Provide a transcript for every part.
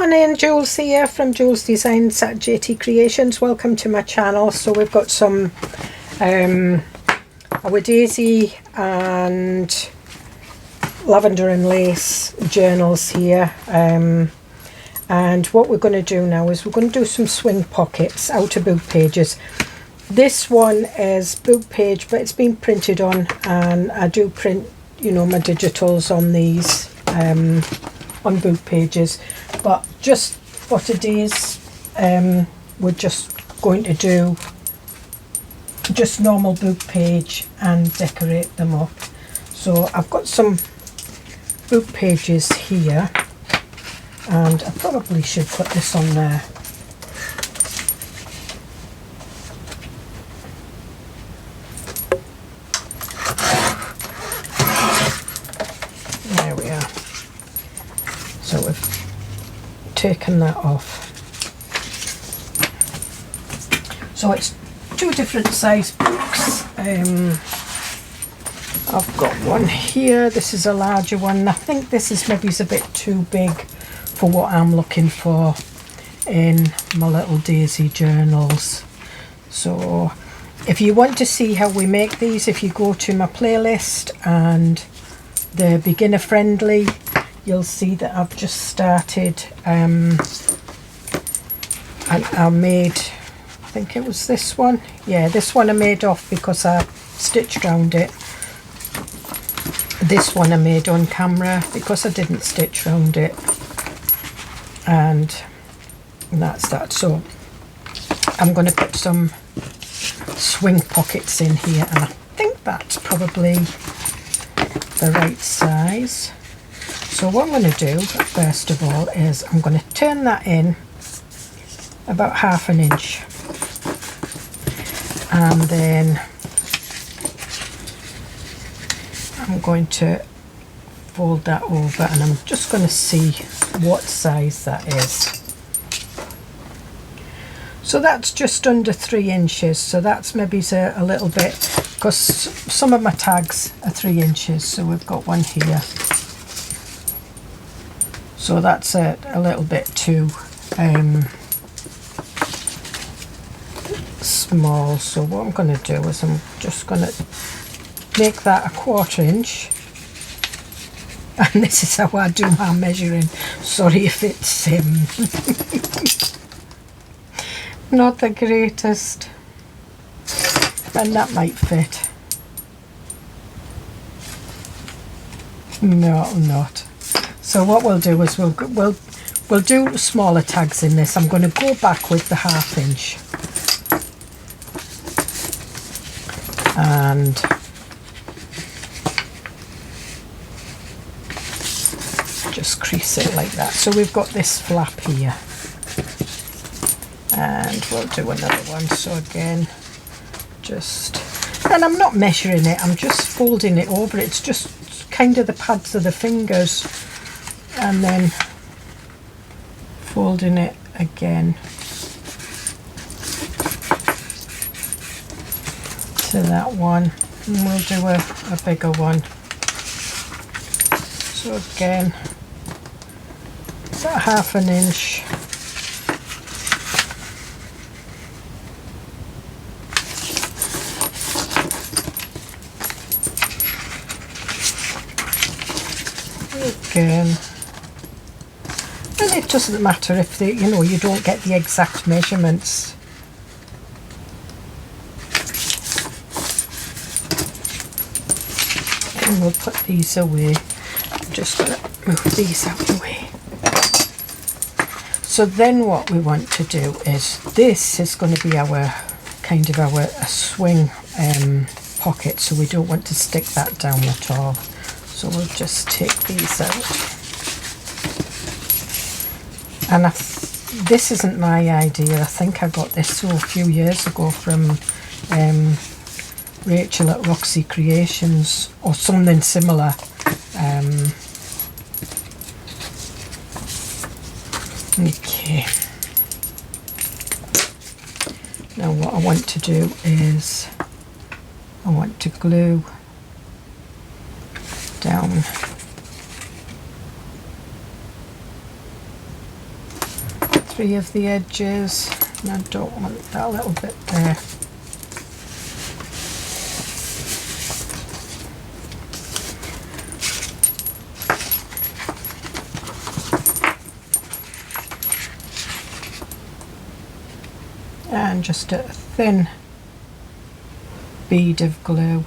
Morning, Jules here from JoolsEDesigns at JT Creations. Welcome to my channel. So we've got some our daisy and lavender and lace journals here, and what we're going to do now is we're going to do some swing pockets out of book pages. This one is book page, but it's been printed on, and I do print, you know, my digitals on these on book pages, but just for today's we're just going to do just normal book page and decorate them up. So I've got some book pages here, and I probably should put this on there. There we are. So we've taken that off. So it's two different size books. I've got one here. This is a larger one. I think this is maybe a bit too big for what I'm looking for in my little daisy journals. So if you want to see how we make these, if you go to my playlist and they're beginner friendly, you'll see that I've just started, and I made, I think it was this one. Yeah, this one I made off because I stitched around it. This one I made on camera because I didn't stitch around it, and that's that. So I'm going to put some swing pockets in here, and I think that's probably the right size. So what I'm going to do first of all is I'm going to turn that in about 1/2 inch, and then I'm going to fold that over, and I'm just going to see what size that is. So that's just under 3 inches, so that's maybe a little bit, because some of my tags are 3 inches, so we've got one here. So that's a little bit too small. So what I'm going to do is I'm just going to make that 1/4 inch, and this is how I do my measuring. Sorry if it's not the greatest, and that might fit. No, not. So what we'll do is we'll do smaller tags in this. I'm going to go back with the 1/2 inch and just crease it like that. So we've got this flap here, and we'll do another one. So again, and I'm not measuring it, I'm just folding it over. It's just kind of the pads of the fingers, and then folding it again to that one, and we'll do a bigger one. So again, about 1/2 inch. Again, and it doesn't matter if you don't get the exact measurements. And we'll put these away. I'm just going to move these out of the way. So then what we want to do is, this is going to be our kind of our swing pocket, so we don't want to stick that down at all. So we'll just take these out. And this isn't my idea. I think I got this a few years ago from Rachel at Roxy Creations or something similar. Okay. Now what I want to do is I want to glue down 3 of the edges, and I don't want that little bit there. And just a thin bead of glue.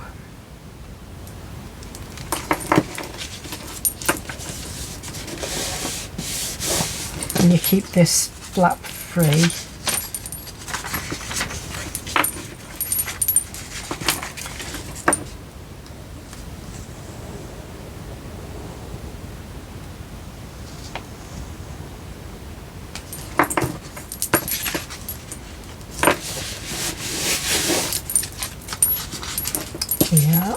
And you keep this flap free. Yeah.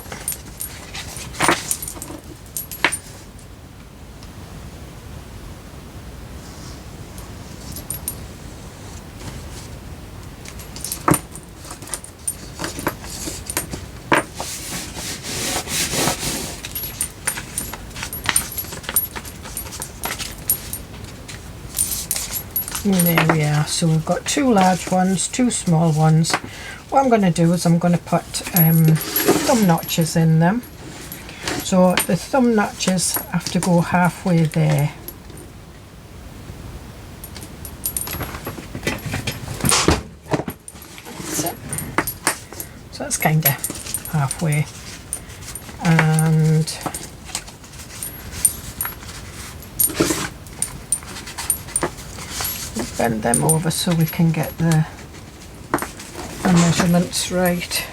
And there we are. So we've got 2 large ones, 2 small ones. What I'm going to do is I'm going to put thumb notches in them. So the thumb notches have to go halfway there. That's it. So that's kind of halfway. And bend them over so we can get the measurements right.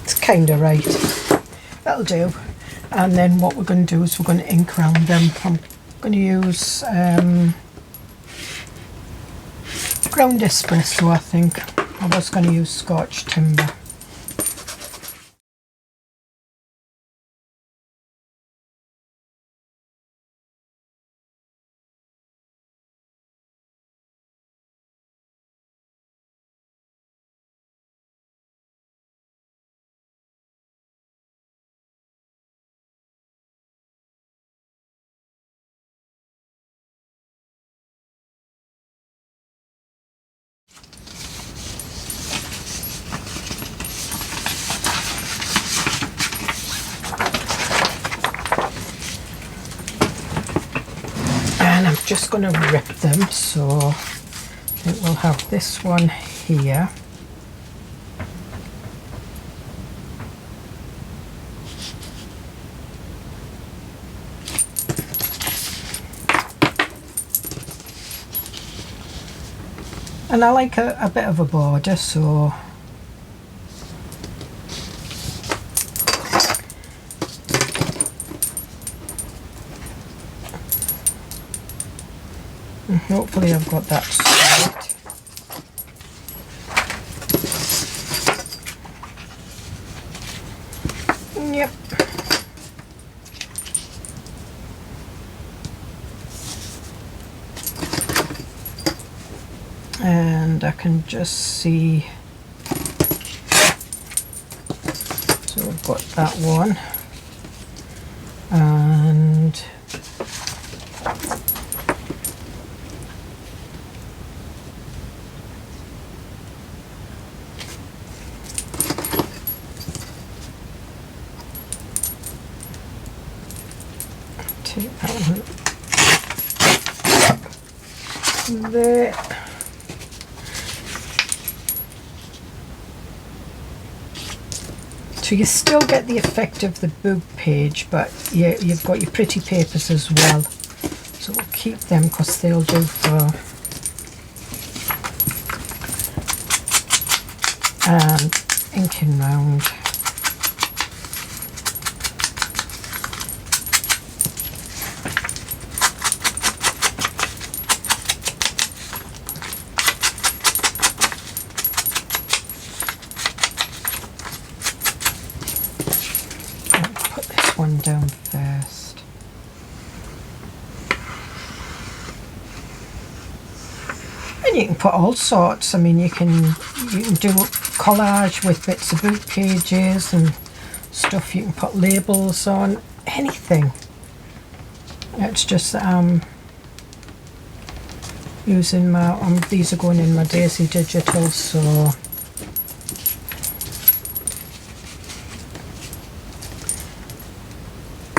It's kind of right. That'll do. And then what we're going to do is we're going to ink round them. I'm going to use ground espresso, I think. I was going to use Scotch timber. And I'm just going to rip them, so I think we'll have this one here. And I like a bit of a border, so and hopefully I've got that straight. Yep. And I can just see, so we've got that one, and take that one there. So you still get the effect of the boob page, but you've got your pretty papers as well. So we'll keep them because they'll do for inking round. One down first. And you can put all sorts. I mean, you can do collage with bits of book pages and stuff you can put labels on, anything. It's just that I'm using my, these are going in my Daisy Digital, so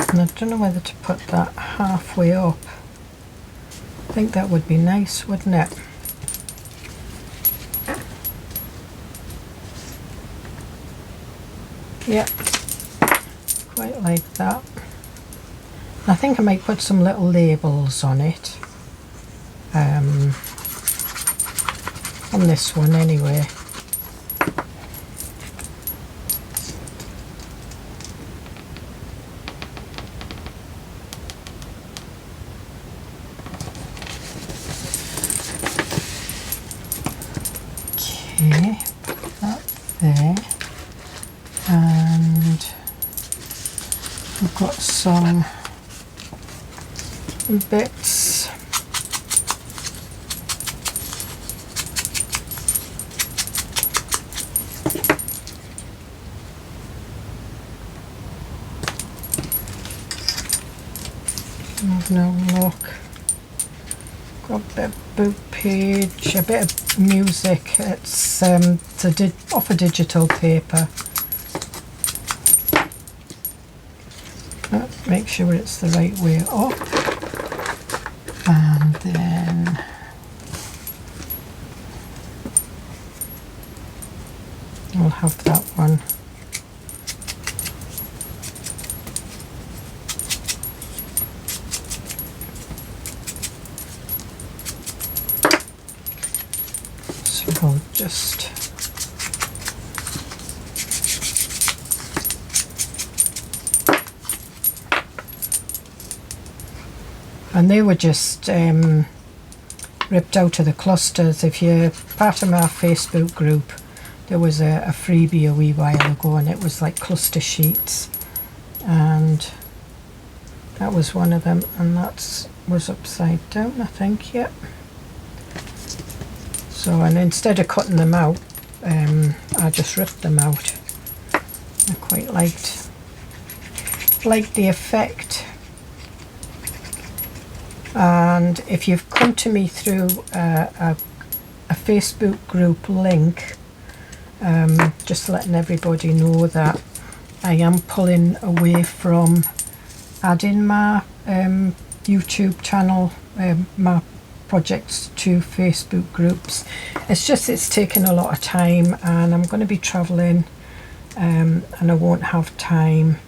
and I don't know whether to put that halfway up. I think that would be nice, wouldn't it? Yeah, quite like that. I think I might put some little labels on it. On this one anyway. Okay, put that there. And we've got some bits. Now look, got a bit of book page, a bit of music. It's off a digital paper. Make sure it's the right way up, and then we'll have that one. So we'll just and they were just ripped out of the clusters. If you're part of my Facebook group, there was a freebie a wee while ago, and it was like cluster sheets, and that was one of them, and that was upside down, I think. Yep. So, and instead of cutting them out, I just ripped them out. I quite liked the effect. And if you've come to me through a Facebook group link, just letting everybody know that I am pulling away from adding my YouTube channel, my projects to Facebook groups. It's taken a lot of time, and I'm going to be traveling, and I won't have time.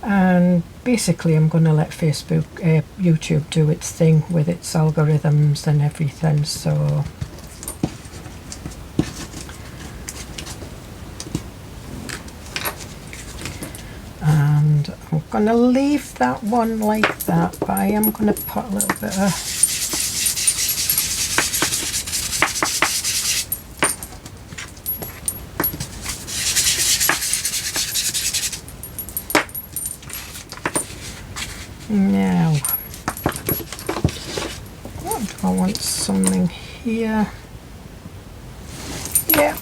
And basically I'm going to let YouTube do its thing with its algorithms and everything. So and I'm going to leave that one like that, but I am going to put a little bit of now, what do I want? Something here. Yeah.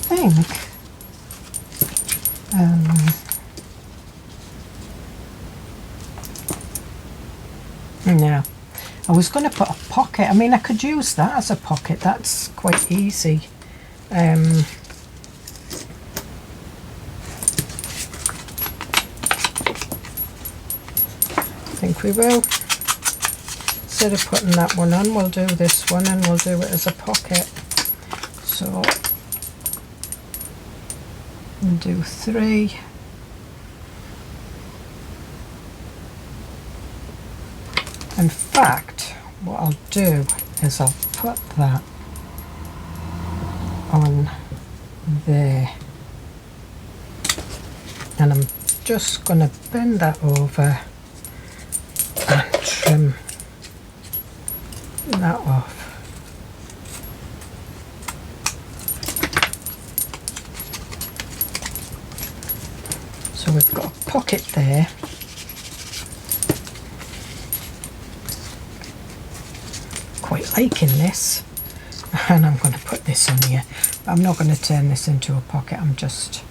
I think yeah, I was going to put a pocket. I mean, I could use that as a pocket. That's quite easy. I think we will. Instead of putting that one on, we'll do this one, and we'll do it as a pocket. So we'll do 3. In fact, what I'll do is I'll put that on there, and I'm just going to bend that over and trim that off. So we've got a pocket there. Quite liking this, and I'm going to put this in here, but I'm not going to turn this into a pocket. I'm just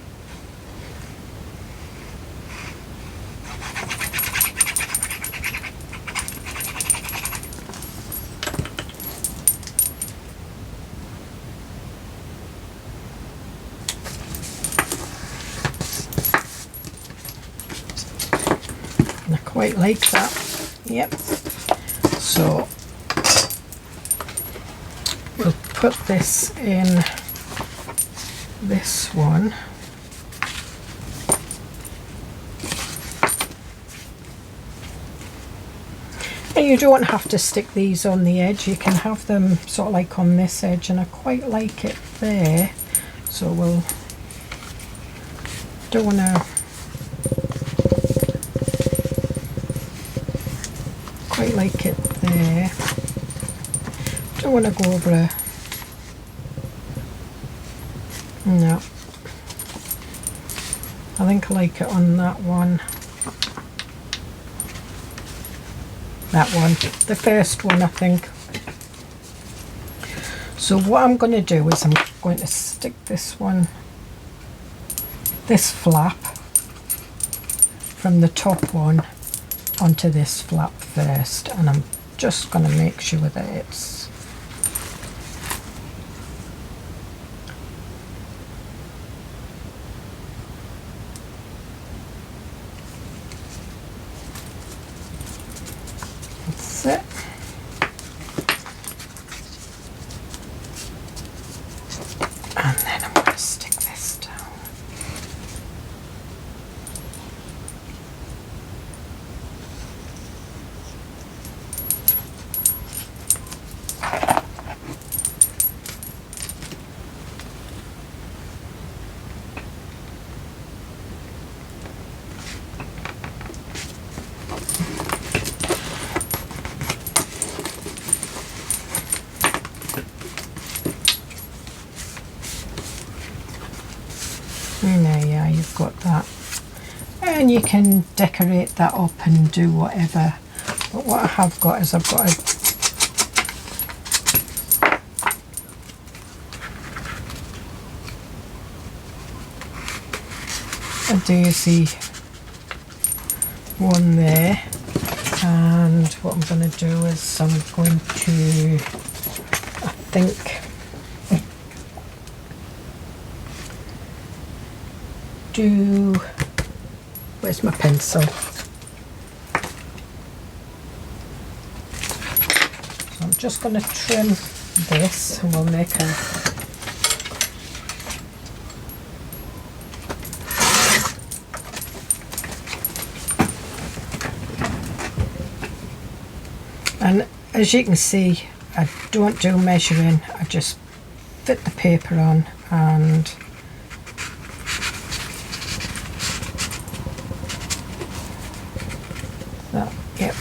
and I quite like that. Yep. So we'll put this in this one. And you don't have to stick these on the edge, you can have them sort of like on this edge, and I quite like it there. So we'll, don't want to, quite like it there. Don't want to go over a, no, I think I like it on that one. That one, the first one, I think. So what I'm going to do is I'm going to stick this one, this flap from the top one onto this flap first, and I'm just going to make sure that it's it. And then I'm going to stick this down. And there, yeah, you've got that. And you can decorate that up and do whatever. But what I have got is I've got a daisy one there. And what I'm going to do is I'm going to, I think, do, where's my pencil? So I'm just going to trim this and we'll make a, and as you can see, I don't do measuring, I just fit the paper on and that, yep.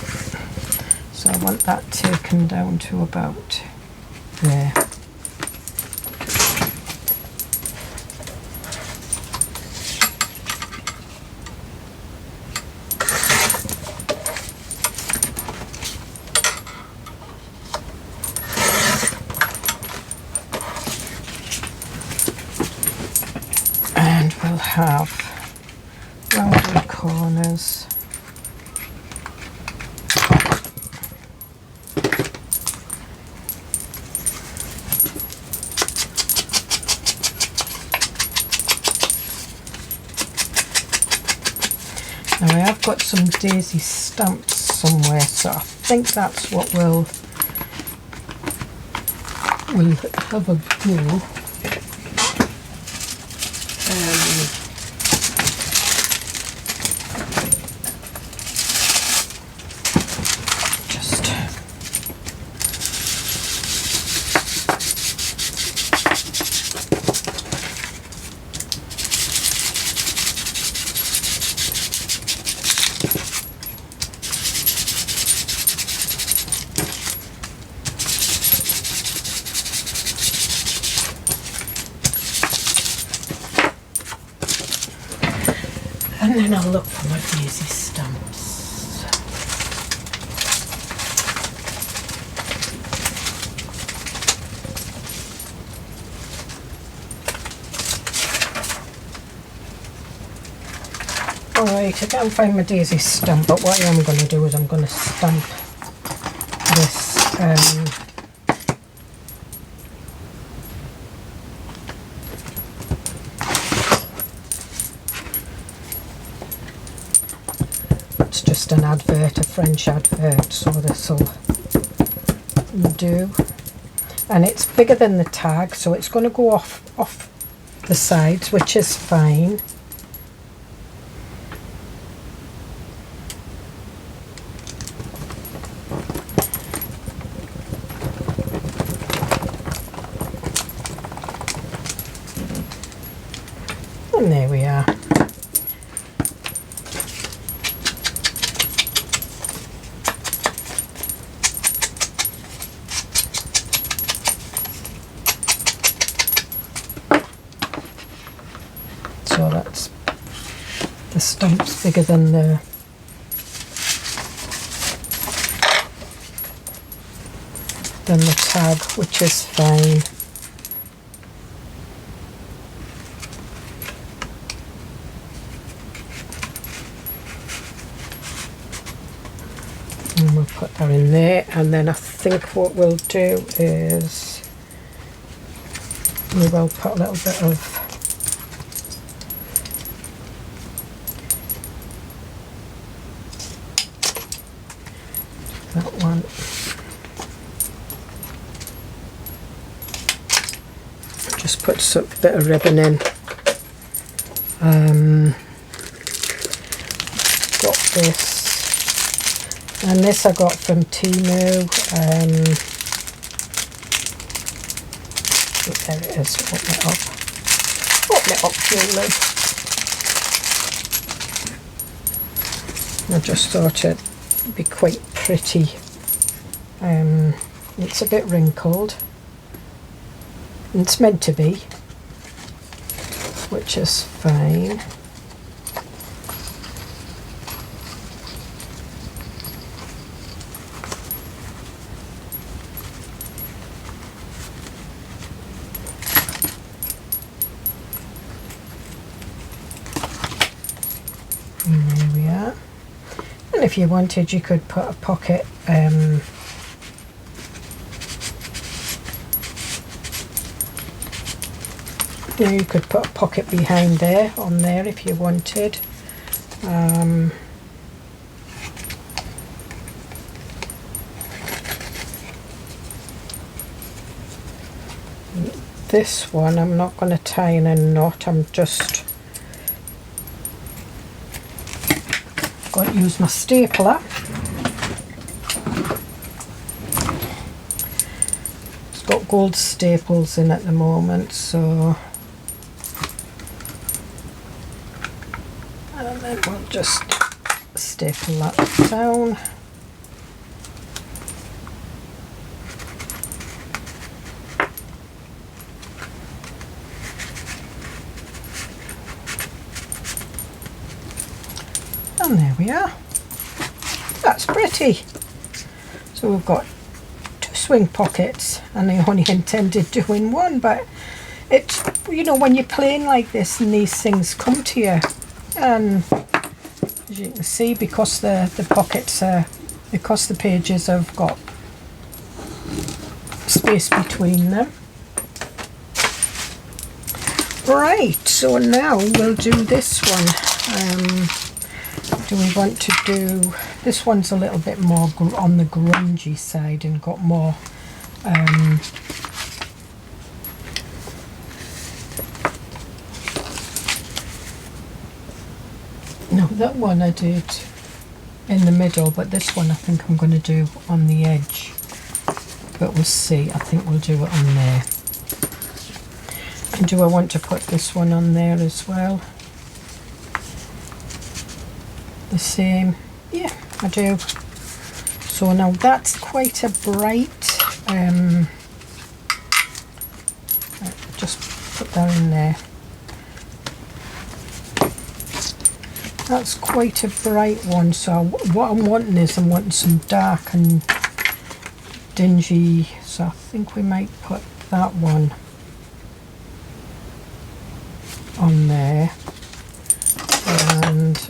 So I want that taken down to about there. And we'll have rounded corners. Now I have got some daisy stamps somewhere, so I think that's what we'll have a go. And then I'll look for my daisy stamps. Alright, I can't find my daisy stamp, but what I am going to do is I'm going to stamp this it's just an advert, a French advert, so this will do. And it's bigger than the tag, so it's going to go off the sides, which is fine. And there we are. So that's the stamp's bigger than the tag, which is fine. And we'll put that in there, and then I think what we'll do is we will put a little bit of that one. Just put some bit of ribbon in. Got this. And this I got from Temu. There it is. Open it up. Open it up, Julie. I just thought it'd be quite pretty. It's a bit wrinkled. It's meant to be, which is fine. And there we are. And if you wanted, you could put a pocket you could put a pocket behind there, on there, if you wanted. This one I'm not going to tie in a knot, I'm just going to use my stapler. It's got gold staples in at the moment, so and then we'll just staple that down. And there we are. That's pretty. So we've got two swing pockets, and I only intended doing one, but it's, you know, when you're playing like this and these things come to you, and as you can see, because the pockets are, because the pages have got space between them. Right, so now we'll do this one. Do we want to do, this one's a little bit more on the grungy side and got more no, that one I did in the middle, but this one I think I'm going to do on the edge, but we'll see. I think we'll do it on there. And do I want to put this one on there as well? The same, yeah, I do. So now that's quite a bright, just put that in there. That's quite a bright one, so what I'm wanting is I'm wanting some dark and dingy, so I think we might put that one on there. And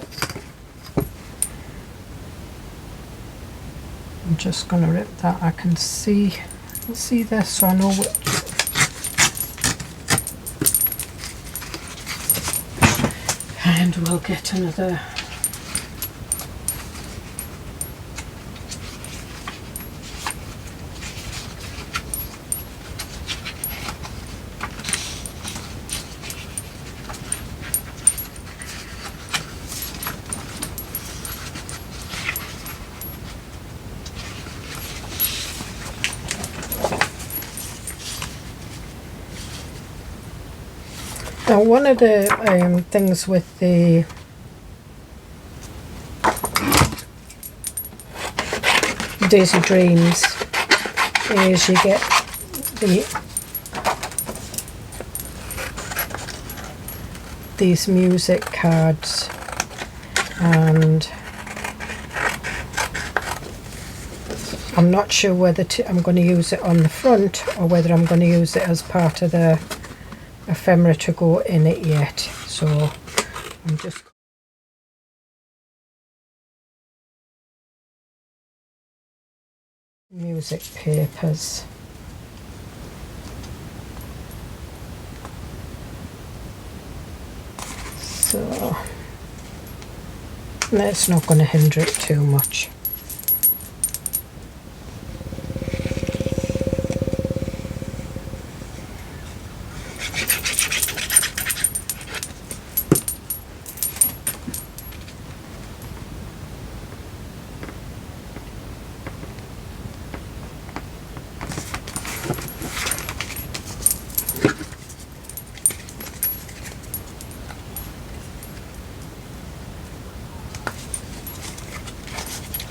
I'm just going to rip that. I can see this, so I know what. And we'll get another. Now, one of the things with the Daisy Dreams is you get these music cards, and I'm not sure whether I'm going to use it on the front or whether I'm going to use it as part of the ephemera to go in it yet, so I'm just music papers. So that's not going to hinder it too much.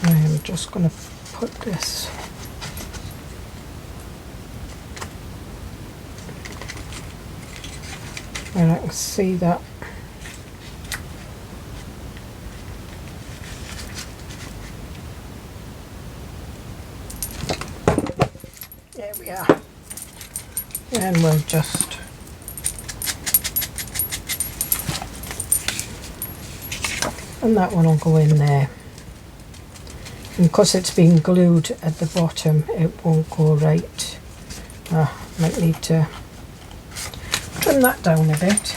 I'm just going to put this where I can see that. There we are. And we'll just and that one will go in there. And because it's been glued at the bottom, it won't go right. Might need to trim that down a bit.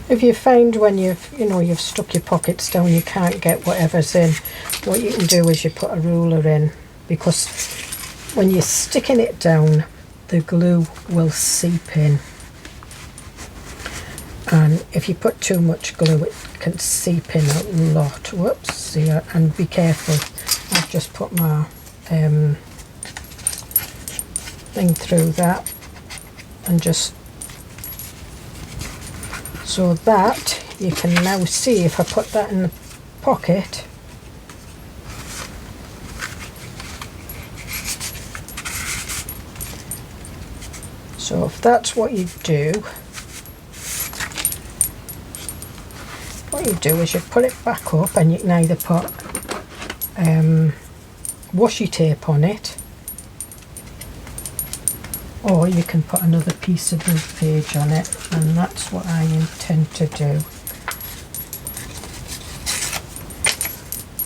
If you find when you've stuck your pockets down, you can't get whatever's in, what you can do is you put a ruler in, because when you're sticking it down, the glue will seep in, and if you put too much glue, it can seep in a lot. Whoops, see, and be careful. I've just put my thing through that, and just so that you can now see if I put that in the pocket, so if that's what you do, is you put it back up, and you can either put washi tape on it, or you can put another piece of the page on it, and that's what I intend to do.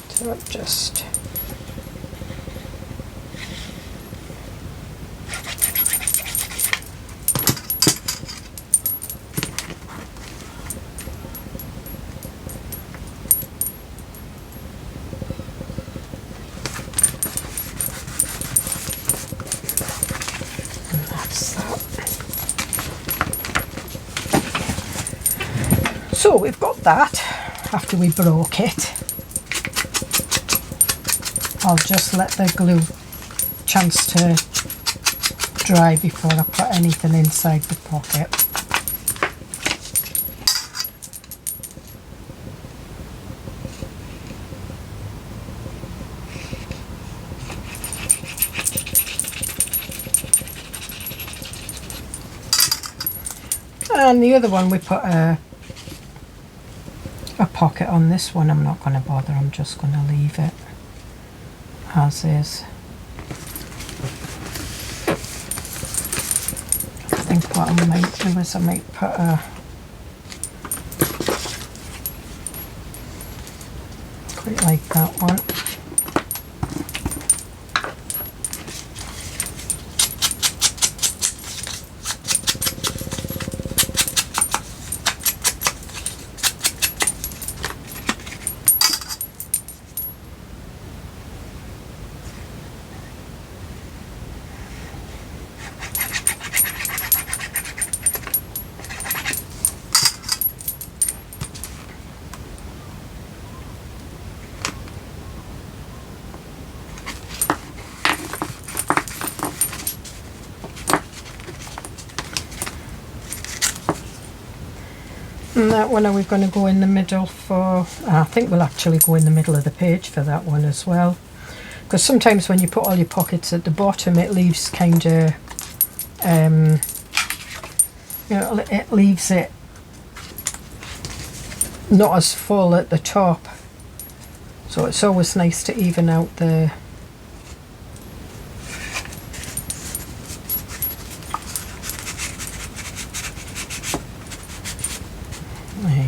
So just so we've got that after we broke it. I'll just let the glue chance to dry before I put anything inside the pocket. And the other one we put a pocket on. This one I'm not going to bother, I'm just going to leave it as is. I think what I might do is I might put a quite like that one. And that one, are we going to go in the middle for, I think we'll actually go in the middle of the page for that one as well. Because sometimes when you put all your pockets at the bottom, it leaves kind of, you know, it leaves it not as full at the top. So it's always nice to even out the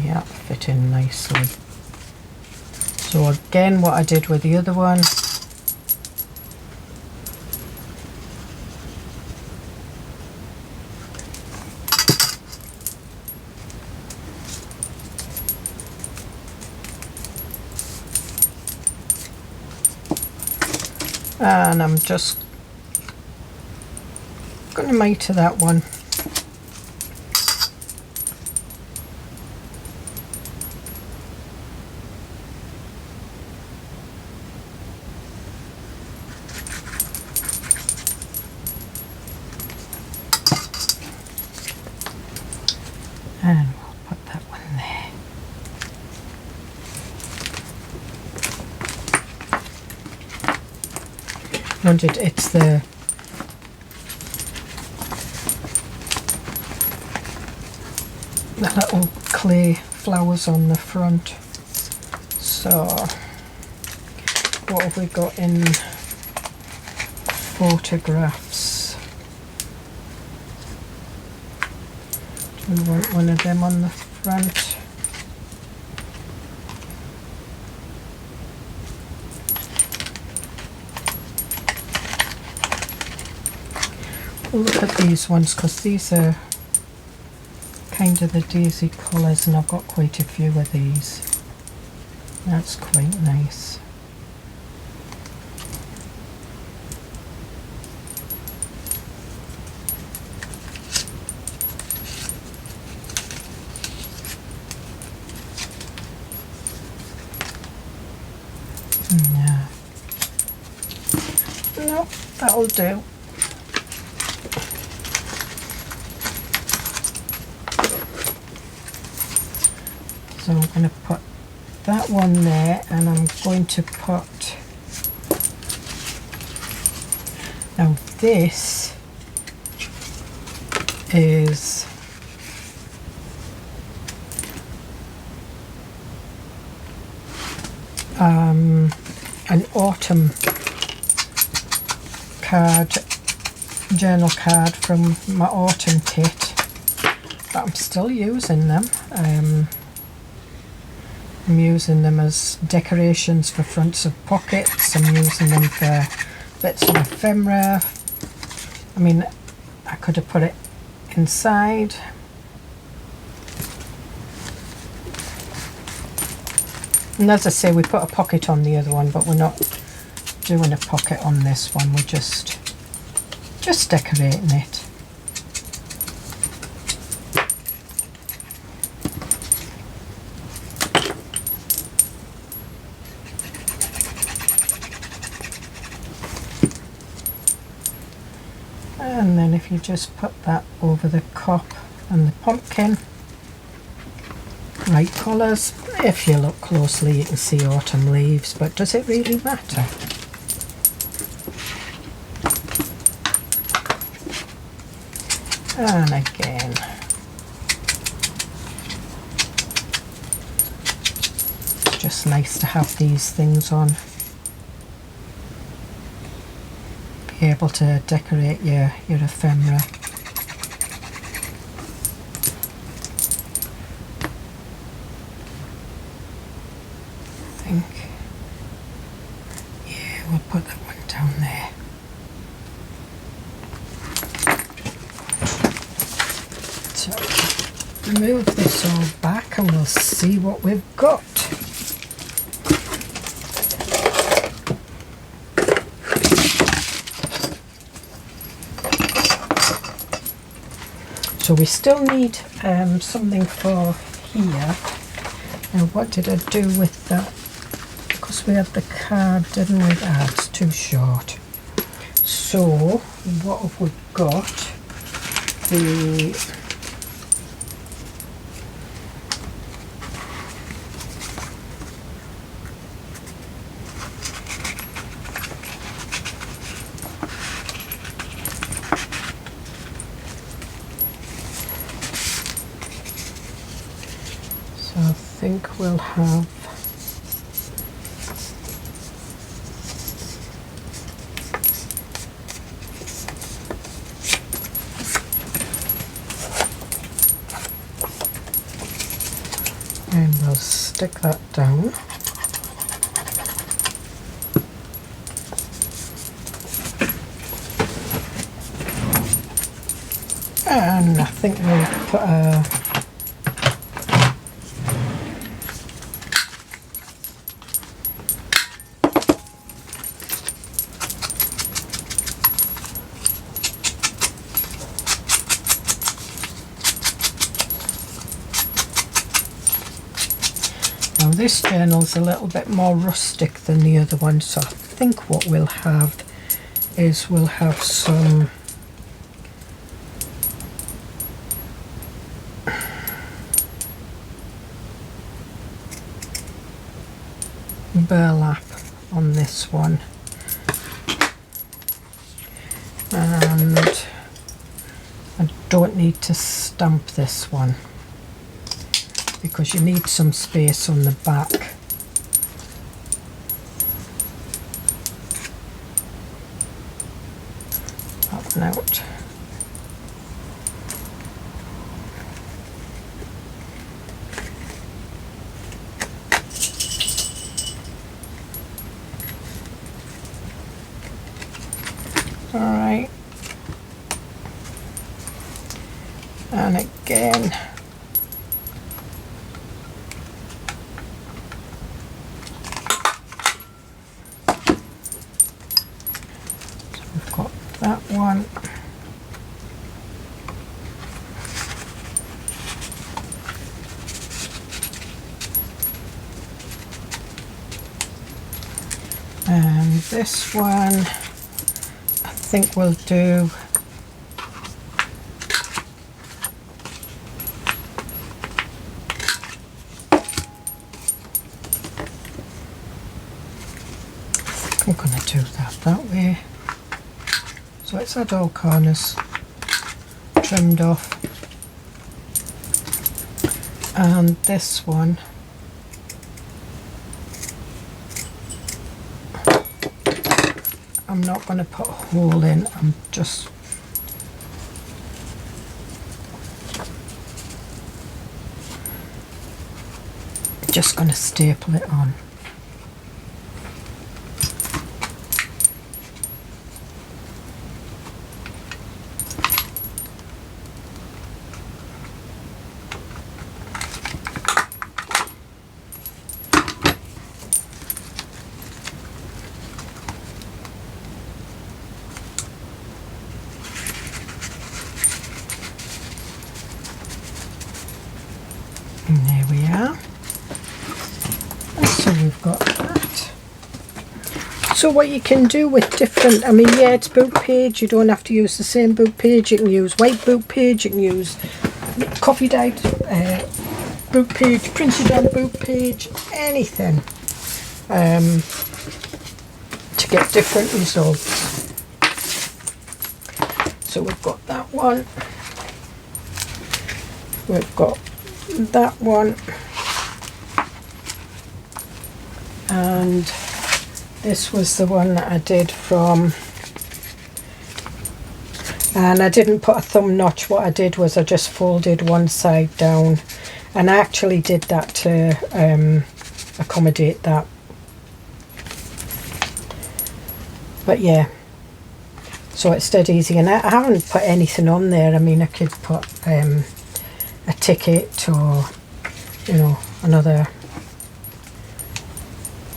yeah, fit in nicely. So again, what I did with the other one, and I'm just going to mitre that one. And we'll put that one there. Wondered, it's the little clay flowers on the front. So what have we got in photographs? Do we want one of them on the front? We'll look at these ones because these are kind of the daisy colours, and I've got quite a few of these. That's quite nice. Yeah. No, that'll do. So I'm going to put that one there, and I'm going to put, now this is an autumn card, journal card from my autumn kit, but I'm still using them. I'm using them as decorations for fronts of pockets. I'm using them for bits of ephemera. I mean, I could have put it inside. And as I say, we put a pocket on the other one, but we're not doing a pocket on this one. We're just decorating it. And then if you just put that over the cup and the pumpkin, right colours. If you look closely, you can see autumn leaves, but does it really matter? And again, just nice to have these things on. Be able to decorate your ephemera. I think, yeah, we'll put that one down there. So move this all back and we'll see what we've got. So we still need something for here. Now what did I do with that? Because we had the card, didn't we? Ah, it's too short. So what have we got? I think we'll have and we'll stick that down. And I think we'll put a this journal's a little bit more rustic than the other one, so I think what we'll have is we'll have some burlap on this one, and I don't need to stamp this one because you need some space on the back. That one out. All right. And again, that one, and this one I think we'll do I'm going to do that way. So it's had all corners trimmed off, and this one I'm not going to put a hole in, I'm just going to staple it on. And there we are. And so we've got that. So what you can do with different, I mean, yeah, it's book page. You don't have to use the same book page. You can use white book page. You can use coffee dyed book page, printed on book page, anything to get different results. So we've got that one. We've got that one, and this was the one that I did from, and I didn't put a thumb notch. What I did was I just folded one side down, and I actually did that to accommodate that. But yeah, so it's dead easy, and I haven't put anything on there. I mean, I could put a ticket, or you know, another.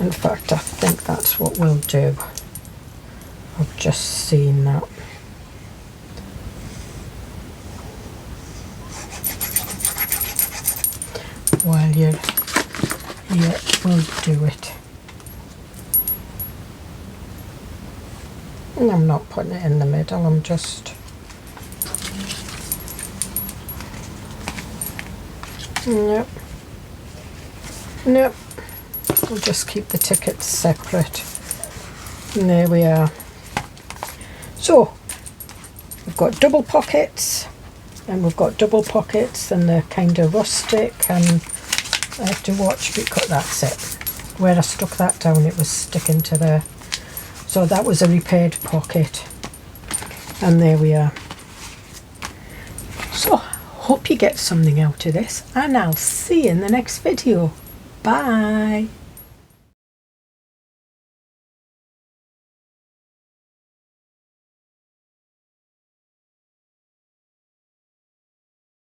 In fact, I think that's what we'll do. I've just seen that. While you're here, we'll do it. And I'm not putting it in the middle, I'm just... Nope. Nope. We'll just keep the tickets separate. And there we are. So, we've got double pockets, and we've got double pockets, and they're kind of rustic, and I have to watch because that's it. Where I stuck that down, it was sticking to there. So that was a repaired pocket, and there we are. So, hope you get something out of this, and I'll see you in the next video. Bye!